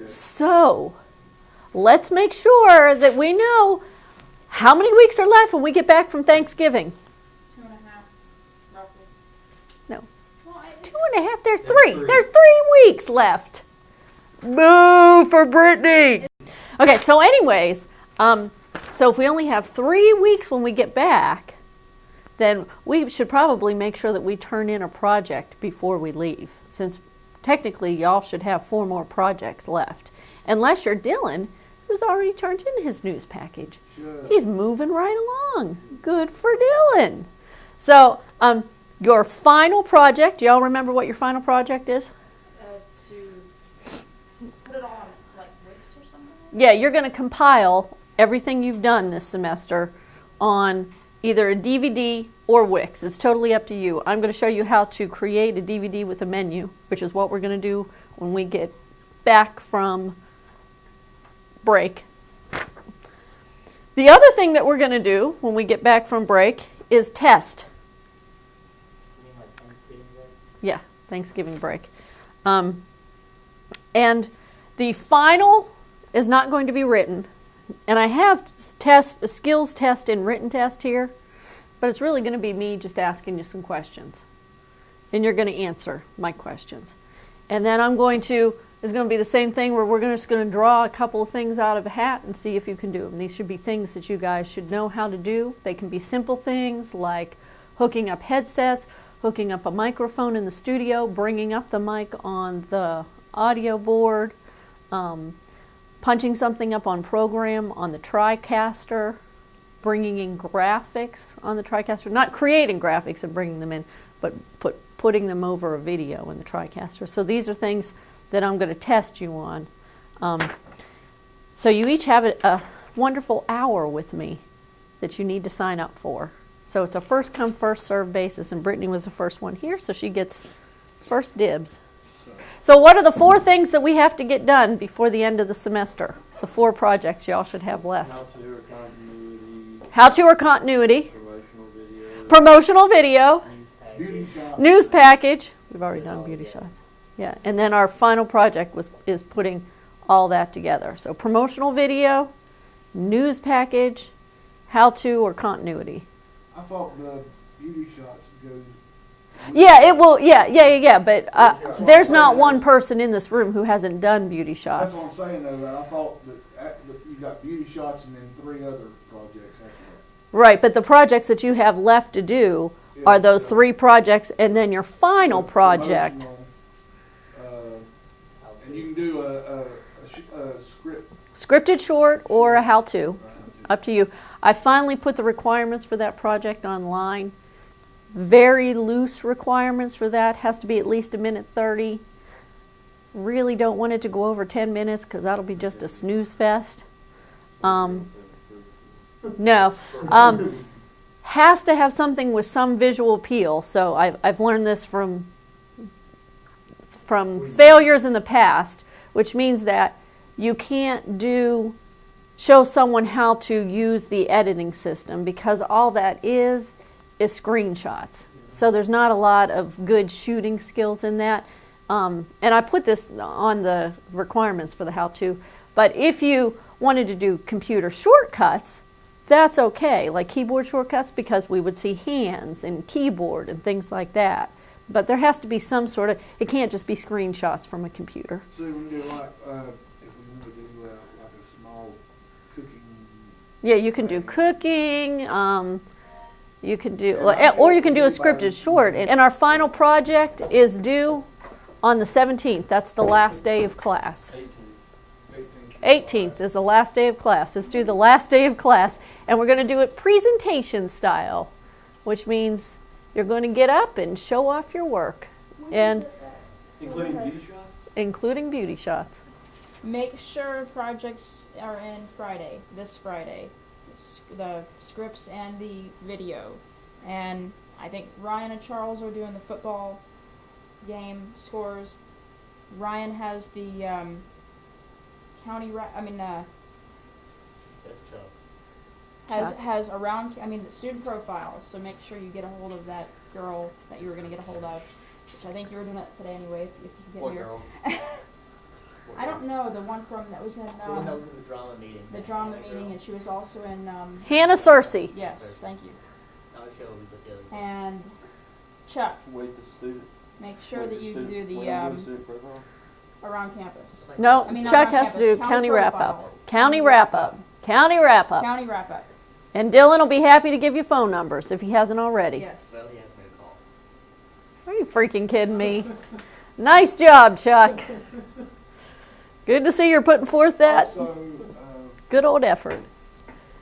So, let's make sure that we know how many weeks are left when we get back from Thanksgiving. 2.5, roughly. No. Well, 2.5? There's three. There's 3 weeks left. Boo for Brittany. Okay, so anyways, so if we only have 3 weeks when we get back, then we should probably make sure that we turn in a project before we leave, since technically y'all should have 4 more projects left. Unless you're Dylan, who's already turned in his news package. Sure. He's moving right along. Good for Dylan. So, your final project, y'all remember what your final project is? to put it on, like, Wix or something? Yeah, you're going to compile everything you've done this semester on either a DVD or Wix. It's totally up to you. I'm going to show you how to create a DVD with a menu, which is what we're going to do when we get back from break. The other thing that we're going to do when we get back from break is test. You mean like Thanksgiving break? Yeah, Thanksgiving break. And the final is not going to be written. And I have a skills test and written test here, but it's really going to be me just asking you some questions. And you're going to answer my questions. And then it's going to be the same thing where we're just going to draw a couple of things out of a hat and see if you can do them. These should be things that you guys should know how to do. They can be simple things like hooking up headsets, hooking up a microphone in the studio, bringing up the mic on the audio board, punching something up on program on the TriCaster, bringing in graphics on the TriCaster, not creating graphics and bringing them in, but putting them over a video in the TriCaster. So these are things that I'm going to test you on. So you each have a wonderful hour with me that you need to sign up for. So it's a first come, first served basis, and Brittany was the first one here, so she gets first dibs. So what are the 4 things that we have to get done before the end of the semester? The 4 projects y'all should have left. How to or continuity. Promotional video. Beauty shop. News package. We've already done beauty shots. Yeah, and then our final project is putting all that together. So promotional video, news package, how to or continuity. I thought the beauty shots goes. Yeah, it will. Yeah. But there's not one person in this room who hasn't done beauty That's shots. what I'm saying though. That I thought that you got beauty shots and then 3 other projects after that. Right, but the projects that you have left to do are those 3 projects, and then your final project. Promotional, and you can do a script. Scripted short or a how-to. Up to you. I finally put the requirements for that project online. Very loose requirements for that. Has to be at least 1:30. Really don't want it to go over 10 minutes because that'll be just a snooze fest. No. Has to have something with some visual appeal. So I've learned this from failures in the past, which means that you can't show someone how to use the editing system because all that is screenshots. So there's not a lot of good shooting skills in that. And I put this on the requirements for the how-to. But if you wanted to do computer shortcuts, that's okay, like keyboard shortcuts, because we would see hands and keyboard and things like that. But there has to be some sort of, it can't just be screenshots from a computer. So we can do like, if we want to do like a small cooking. Yeah, you can do cooking, you can do, or you can do a scripted short. And our final project is due on the 17th. That's the last day of class. 18th is the last day of class. Let's do the last day of class. And we're going to do it presentation style, which means you're going to get up and show off your work. And Including beauty shots? including beauty shots. Make sure projects are in this Friday. The scripts and the video. And I think Ryan and Charles are doing the football game scores. Ryan has the county, That's tough. has around, the student profile, so make sure you get a hold of that girl that you were going to get a hold of, which I think you were doing that today anyway, if you can get What here. girl? I don't know, the one from, that was in, The one that was in the drama meeting. the drama That meeting, girl. and she was also in, Hannah Cersei. yes, thank you. I'll show you with the other. And Chuck, Wait the student. make sure wait that you student- do when the, I'm doing student profile. around campus. No, I mean, not Chuck on has to campus, do county county wrap profile. up. County wrap up. County wrap up. County wrap up, And Dylan will be happy to give you phone numbers if he hasn't already. yes. Well, he asked me to call. Are you freaking kidding me? Nice job, Chuck. Good to see you're putting forth that Also, good old effort.